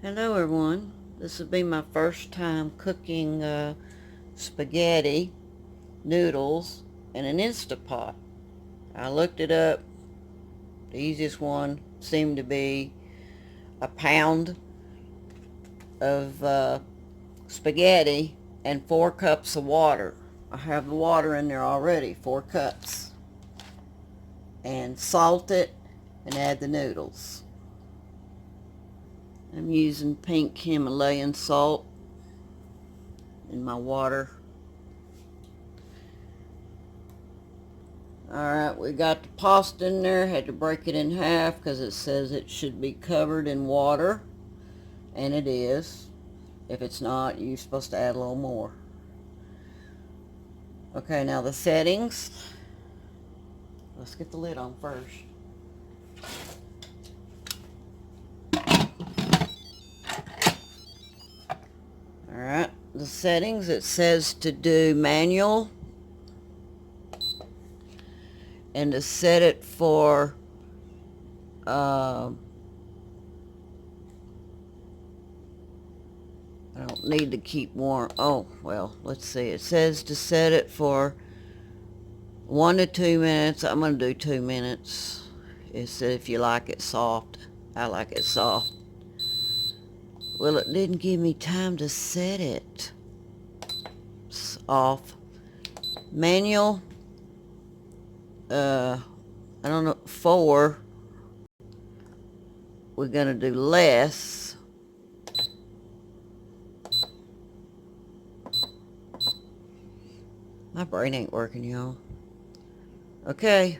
Hello everyone. This will be my first time cooking spaghetti, noodles, in an Instapot. I looked it up. The easiest one seemed to be a pound of spaghetti and 4 cups of water. I have the water in there already, 4 cups. And salt it and add the noodles. I'm using pink Himalayan salt in my water. Alright, we got the pasta in there. Had to break it in half because it says it should be covered in water. And it is. If it's not, you're supposed to add a little more. Okay, now the settings. Let's get the lid on first. Alright, the settings, it says to do manual. And to set it for I don't need to keep warm. Oh, well, let's see. It says to set it for 1 to 2 minutes. I'm going to do 2 minutes. It said if you like it soft. I like it soft. Well, it didn't give me time to set it. It's off. Manual. I don't know. 4. We're going to do less. My brain ain't working, y'all. Okay,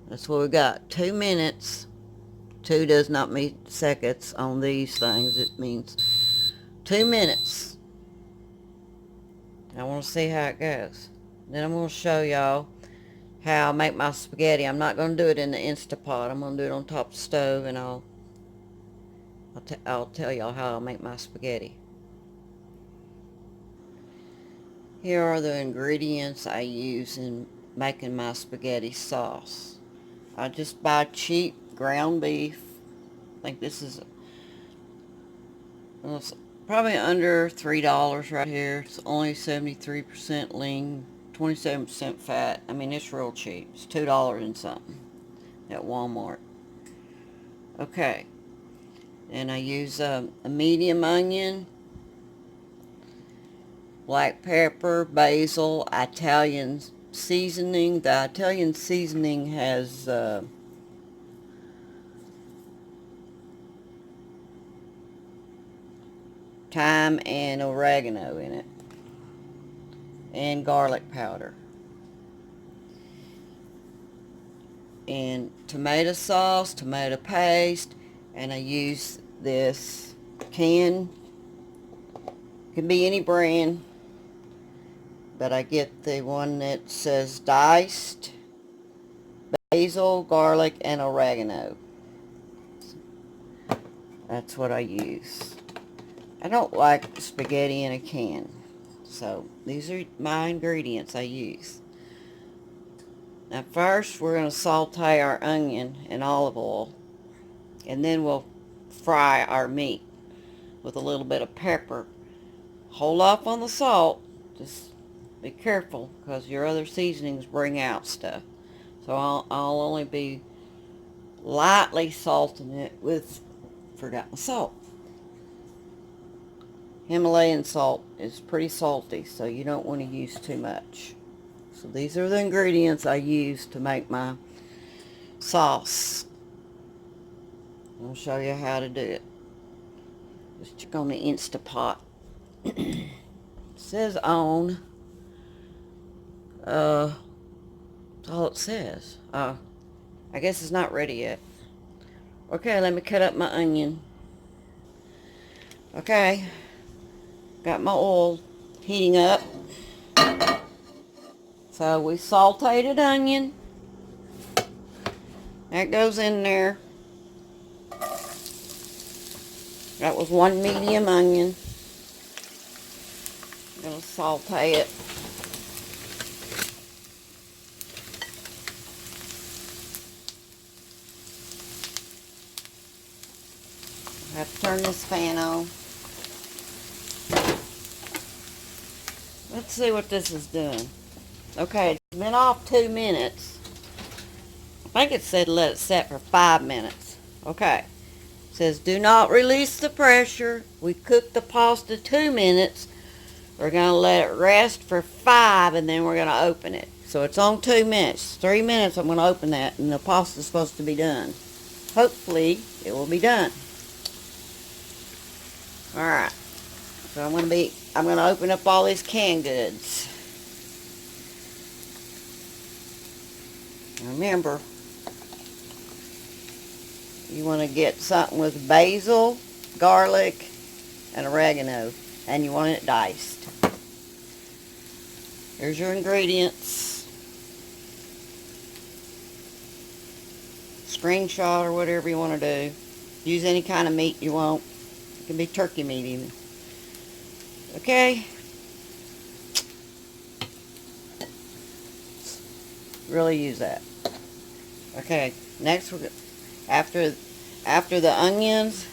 that's what we got. 2 minutes. 2 does not mean seconds on these things. It means 2 minutes. I want to see how it goes. Then I'm going to show y'all how I make my spaghetti. I'm not going to do it in the Instapot. I'm going to do it on top of the stove, and I'll tell y'all how I make my spaghetti. Here are the ingredients I use in making my spaghetti sauce. I just buy cheap ground beef. I think this is probably under $3 right here. It's only 73% lean, 27% fat. I mean, it's real cheap. It's $2 and something at Walmart. Okay. And I use a medium onion, black pepper, basil, Italian seasoning. The Italian seasoning has thyme and oregano in it, and garlic powder, and tomato sauce, tomato paste, and I use this can. Can be any brand, but I get the one that says diced basil, garlic, and oregano. That's what I use. I don't like spaghetti in a can, so these are my ingredients I use. Now first we're going to saute our onion in olive oil, and then we'll fry our meat with a little bit of pepper. Hold off on the salt. Just be careful, because your other seasonings bring out stuff. So I'll only be lightly salting it with, forgot my salt. Himalayan salt is pretty salty, so you don't want to use too much. So these are the ingredients I use to make my sauce. I'll show you how to do it. Just check on the Instapot. It says on. That's all it says. I guess it's not ready yet. Okay, let me cut up my onion. Okay, got my oil heating up. So we sauteed onion. That goes in there. That was 1 medium onion. I'm going to saute it. I have to turn this fan on. Let's see what this is doing. Okay, it's been off 2 minutes. I think it said let it set for 5 minutes. Okay. It says do not release the pressure. We cooked the pasta 2 minutes. We're going to let it rest for 5 and then we're going to open it. So it's on 2 minutes. 3 minutes I'm going to open that and the pasta's supposed to be done. Hopefully it will be done. Alright. So I'm going to open up all these canned goods. Remember, you want to get something with basil, garlic, and oregano, and you want it diced. Here's your ingredients. Screenshot or whatever you want to do. Use any kind of meat you want. It can be turkey meat even. Okay. Really use that. Okay. Next, after the onions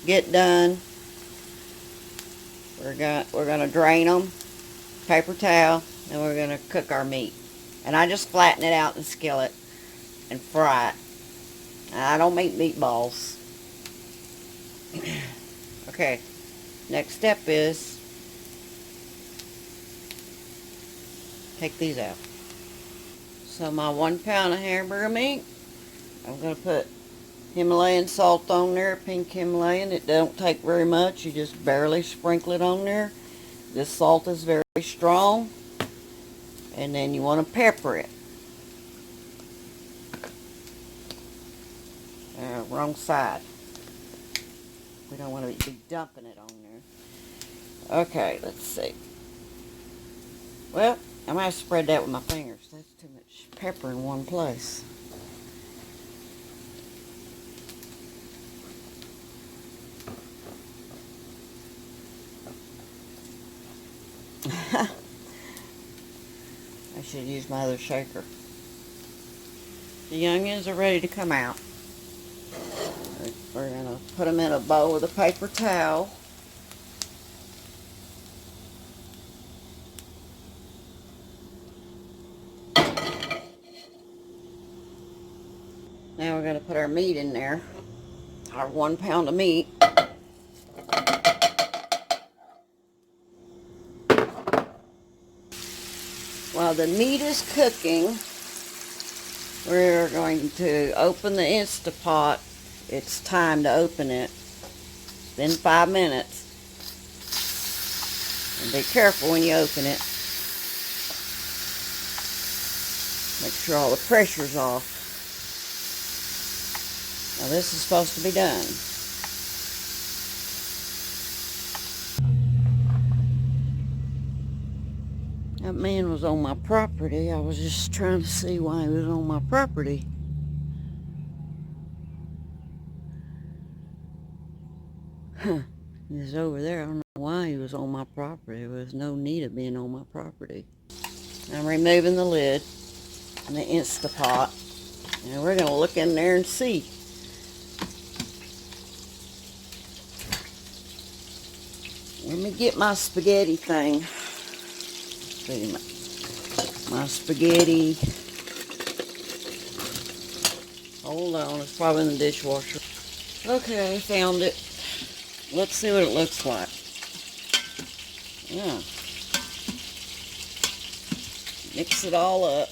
get done, we're gonna drain them, paper towel, and we're gonna cook our meat. And I just flatten it out in the skillet and fry it. And I don't make meatballs. Okay. Next step is take these out. So my 1 pound of hamburger meat, I'm going to put Himalayan salt on there, pink Himalayan. It don't take very much. You just barely sprinkle it on there. This salt is very strong. And then you want to pepper it. Wrong side. We don't want to be dumping it on there. Okay, let's see. Well, I might have to spread that with my fingers. That's too much pepper in one place. I should use my other shaker. The onions are ready to come out. We're going to put them in a bowl with a paper towel. Now we're going to put our meat in there. Our 1 pound of meat. While the meat is cooking, we're going to open the Instapot. It's time to open it. It's been 5 minutes. And be careful when you open it. Make sure all the pressure's off. Now this is supposed to be done. That man was on my property. I was just trying to see why he was on my property. Huh. He was over there. I don't know why he was on my property. There was no need of being on my property. I'm removing the lid and the Instapot. And we're going to look in there and see. Let me get my spaghetti thing. See my spaghetti. Hold on, it's probably in the dishwasher. Okay, I found it. Let's see what it looks like. Yeah. Mix it all up.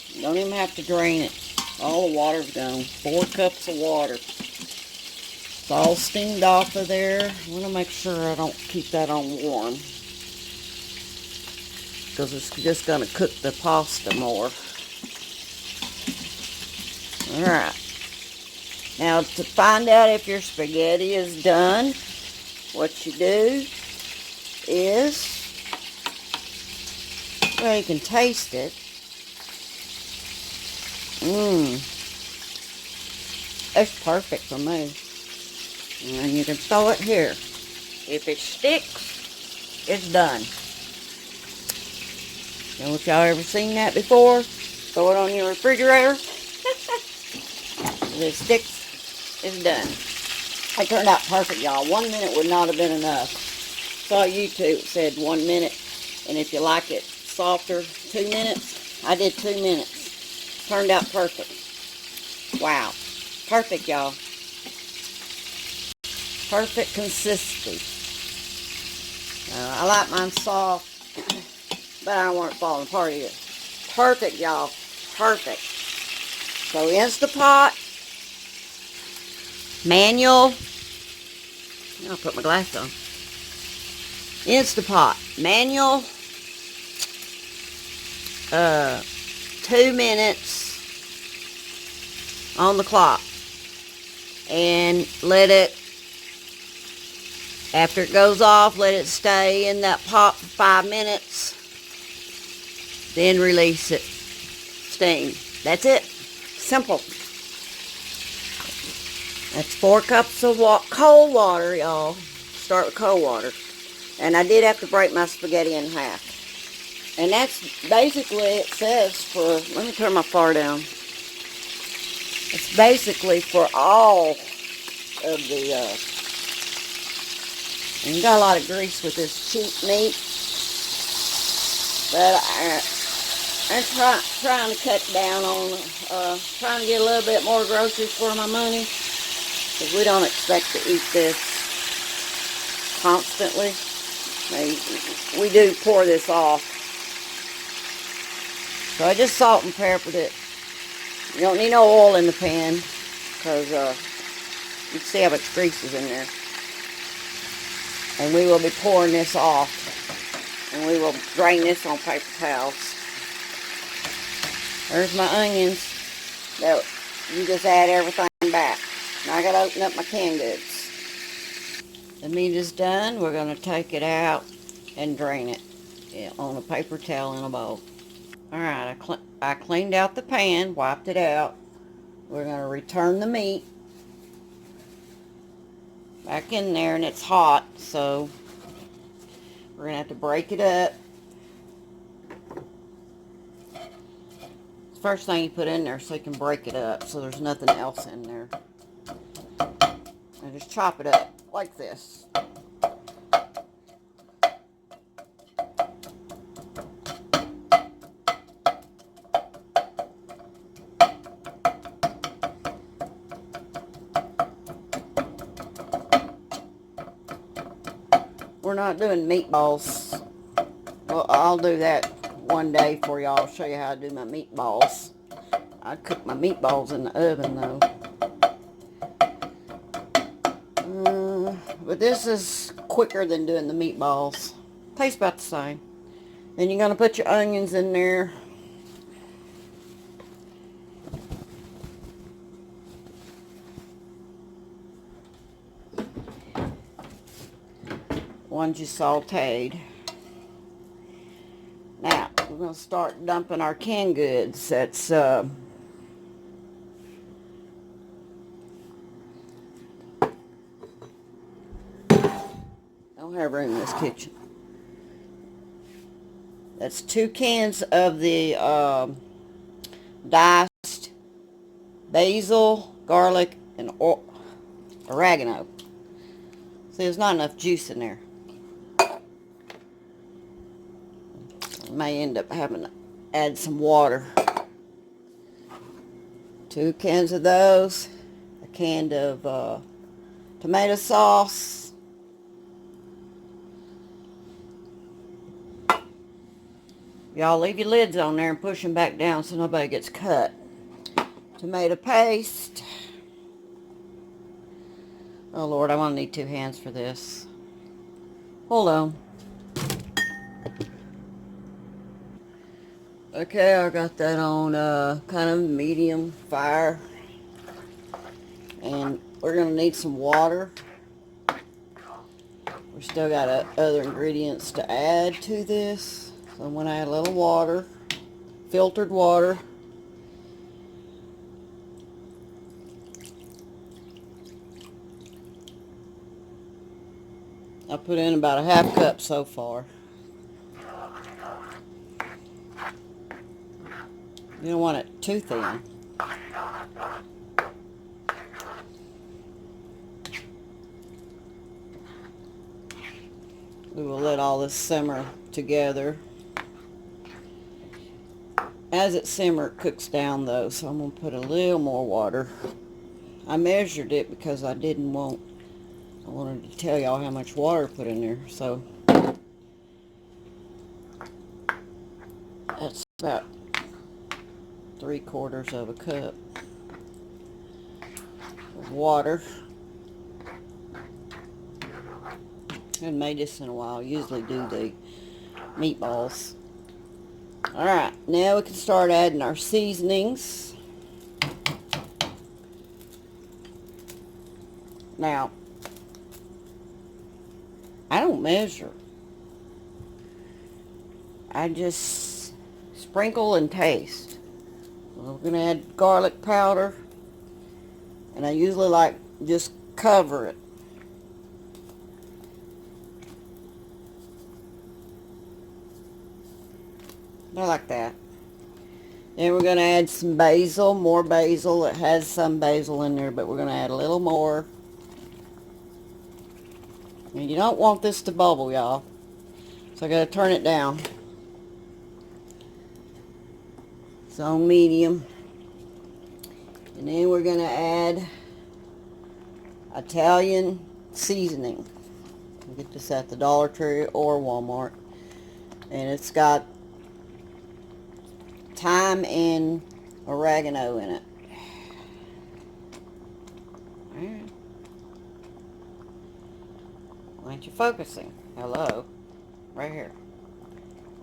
You don't even have to drain it. All the water's gone. 4 cups of water. It's all steamed off of there. I want to make sure I don't keep that on warm, because it's just going to cook the pasta more. Alright. Now to find out if your spaghetti is done, what you do is, well, you can taste it. It's perfect for me. And you can throw it here. If it sticks, it's done. Now, if y'all ever seen that before, throw it on your refrigerator. If it sticks, it's done. It turned out perfect, y'all. 1 minute would not have been enough. Saw YouTube said 1 minute, and if you like it softer, 2 minutes. I did 2 minutes. Turned out perfect. Wow. Perfect, y'all. Perfect consistency. I like mine soft, but I don't want it falling apart either. Perfect, y'all. Perfect. So Instapot, manual. I'll put my glass on. Instapot, manual. 2 minutes on the clock, and let it. After it goes off, let it stay in that pot for 5 minutes. Then release it. Steam. That's it. Simple. That's 4 cups of cold water, y'all. Start with cold water. And I did have to break my spaghetti in half. And that's basically, it says for, let me turn my fire down. It's basically for all of the, and you got a lot of grease with this cheap meat. But I'm trying to cut down on, trying to get a little bit more groceries for my money. Because we don't expect to eat this constantly. We do pour this off. So I just salt and peppered it. You don't need no oil in the pan. Because you can see how much grease is in there. And we will be pouring this off. And we will drain this on paper towels. There's my onions. That you just add everything back. Now I gotta open up my canned goods. The meat is done. We're gonna take it out and drain it on a paper towel in a bowl. Alright, I cleaned out the pan, wiped it out. We're gonna return the meat back in there, and it's hot, so we're gonna have to break it up. It's the first thing you put in there so you can break it up so there's nothing else in there. And just chop it up like this. We're not doing meatballs. Well, I'll do that one day for y'all. I'll show you how I do my meatballs. I cook my meatballs in the oven though. But this is quicker than doing the meatballs. Tastes about the same. Then you're going to put your onions in there. Ones you sauteed. Now, we're going to start dumping our canned goods. That's, don't have room in this kitchen. That's 2 cans of the diced basil, garlic, and oregano. See, there's not enough juice in there. May end up having to add some water. 2 cans of those. A can of tomato sauce. Y'all leave your lids on there and push them back down so nobody gets cut. Tomato paste. Oh Lord, I'm gonna need 2 hands for this. Hold on. Okay, I got that on kind of medium fire. And we're going to need some water. We still got other ingredients to add to this. So I'm going to add a little water. Filtered water. I put in about a half cup so far. You don't want it too thin. We will let all this simmer together. As it simmers, it cooks down though, so I'm going to put a little more water. I measured it because I wanted to tell y'all how much water to put in there. So that's about 3/4 of a cup of water. I haven't made this in a while. I usually do the meatballs. Alright, now we can start adding our seasonings. Now, I don't measure. I just sprinkle and taste. We're going to add garlic powder, and I usually like just cover it. I like that. Then we're going to add some basil, more basil. It has some basil in there, but we're going to add a little more. And you don't want this to bubble, y'all. So I got to turn it down. It's on medium. And then we're going to add Italian seasoning. You get this at the Dollar Tree or Walmart. And it's got thyme and oregano in it. Alright. Why aren't you focusing? Hello? Right here.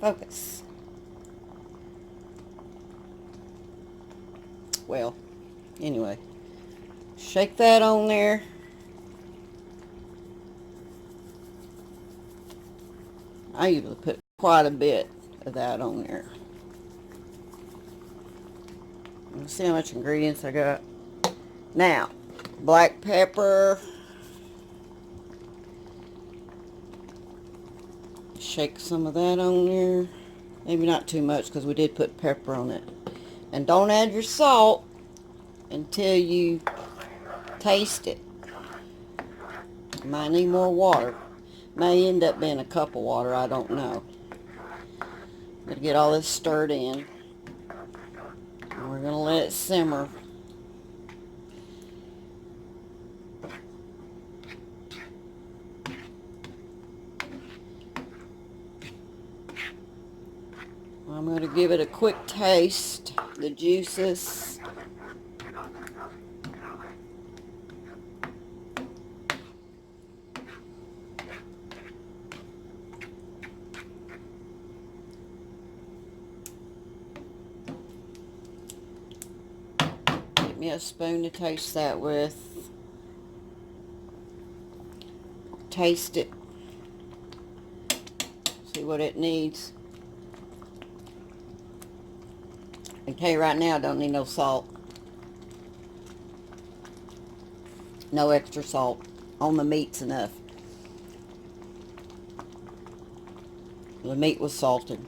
Focus. Well, anyway. Shake that on there. I usually put quite a bit of that on there. Let's see how much ingredients I got. Now, black pepper. Shake some of that on there. Maybe not too much because we did put pepper on it. And don't add your salt until you taste it. You might need more water. May end up being a cup of water, I don't know. Gotta get all this stirred in. And we're gonna let it simmer. I'm going to give it a quick taste, the juices. Get me a spoon to taste that with. Taste it. See what it needs. I can tell you right now, I don't need no salt. No extra salt. On the meat's enough. The meat was salted.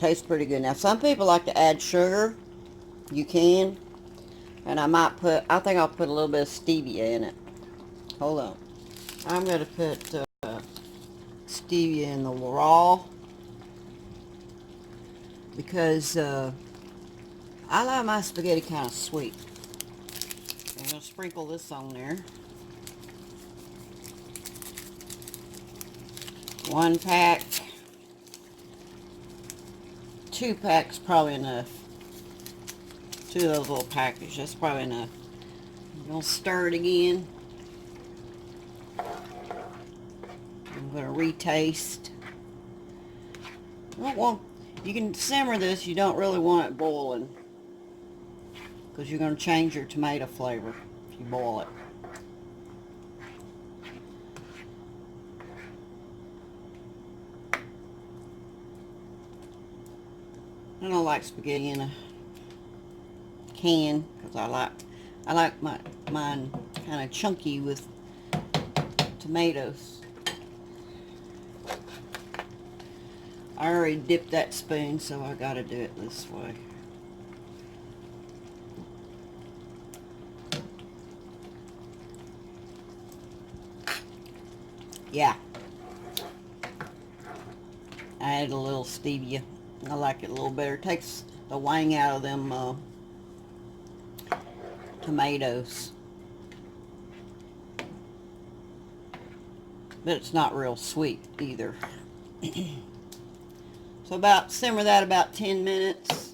Tastes pretty good. Now, some people like to add sugar. You can. And I think I'll put a little bit of stevia in it. Hold on. I'm going to put stevia in the raw. Because I like my spaghetti kind of sweet. I'm going to sprinkle this on there. 1 pack. 2 packs probably enough. 2 of those little packages, that's probably enough. I'm going to stir it again. I'm going to retaste. You can simmer this, you don't really want it boiling. Because you're going to change your tomato flavor if you boil it. I don't like spaghetti in a can because I like mine kind of chunky with tomatoes. I already dipped that spoon, so I gotta do it this way. Yeah. I added a little stevia. I like it a little better. It takes the wang out of them tomatoes. But it's not real sweet either. So simmer that about 10 minutes.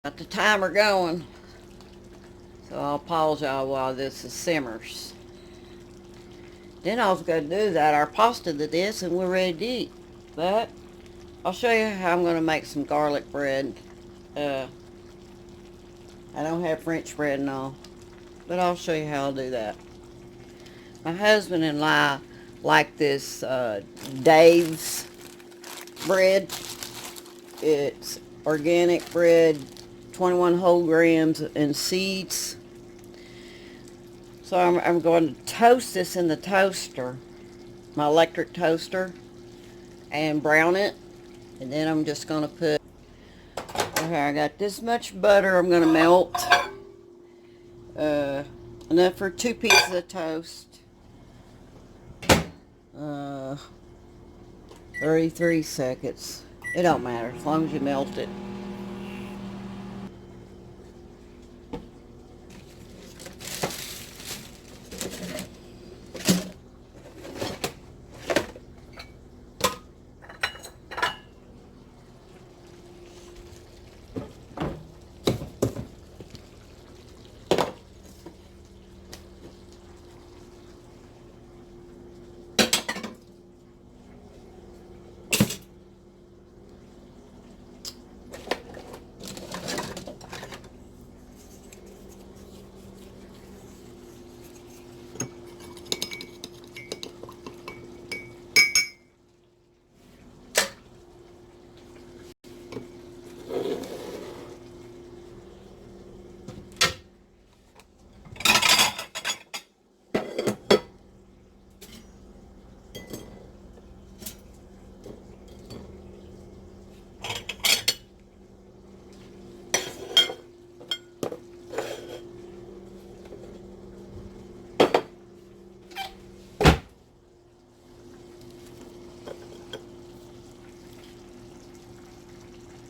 Got the timer going. So I'll pause y'all while this simmers. Then all we've got to do is add our pasta to this and we're ready to eat. But I'll show you how I'm going to make some garlic bread. I don't have French bread and all, but I'll show you how I'll do that. My husband and I like this Dave's bread. It's organic bread, 21 whole grams and seeds. So I'm going to toast this in the toaster, my electric toaster, and brown it. And then I'm just going to put, okay, I got this much butter I'm going to melt. Enough for 2 pieces of toast. 33 seconds. It don't matter as long as you melt it.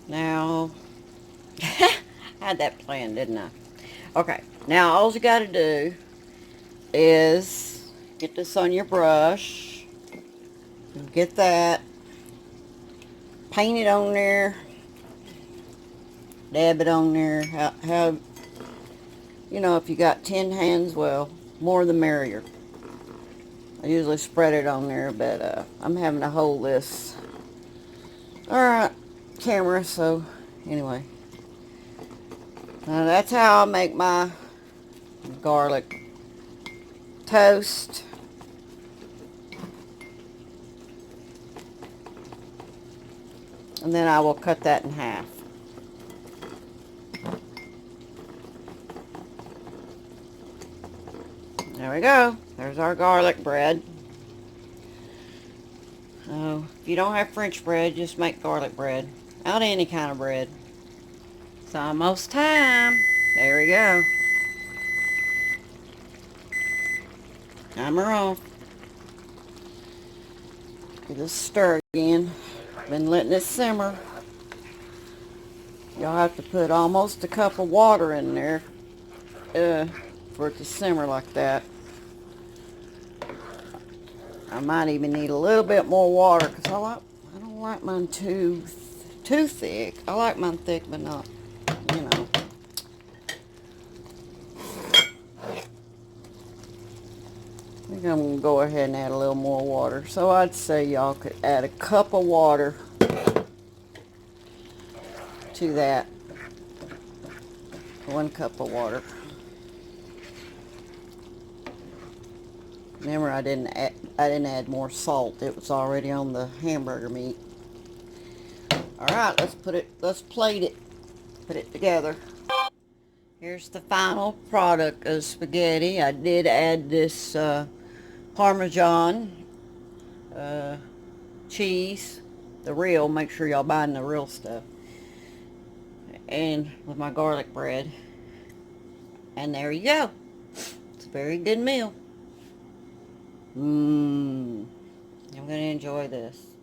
Now, I had that planned, didn't I? Okay, now all you got to do is get this on your brush. Get that. Paint it on there. Dab it on there. How you know, if you got 10 hands, well, more the merrier. I usually spread it on there, but I'm having to hold this. Alright, camera, so anyway. Now that's how I make my garlic toast. And then I will cut that in half. There we go. There's our garlic bread. So, if you don't have French bread, just make garlic bread. Out of any kind of bread. It's almost time. There we go. Timer off. Give this a stir again. Been letting it simmer. Y'all have to put almost a cup of water in there for it to simmer like that. I might even need a little bit more water because I don't like mine too thick. I like mine thick, but not, you know. I think I'm going to go ahead and add a little more water. So I'd say y'all could add a cup of water to that. 1 cup of water. Remember, I didn't add more salt. It was already on the hamburger meat. All right, let's plate it. Put it together. Here's the final product of spaghetti. I did add this Parmesan cheese, the real. Make sure y'all buying the real stuff. And with my garlic bread. And there you go. It's a very good meal. Mmm. I'm going to enjoy this.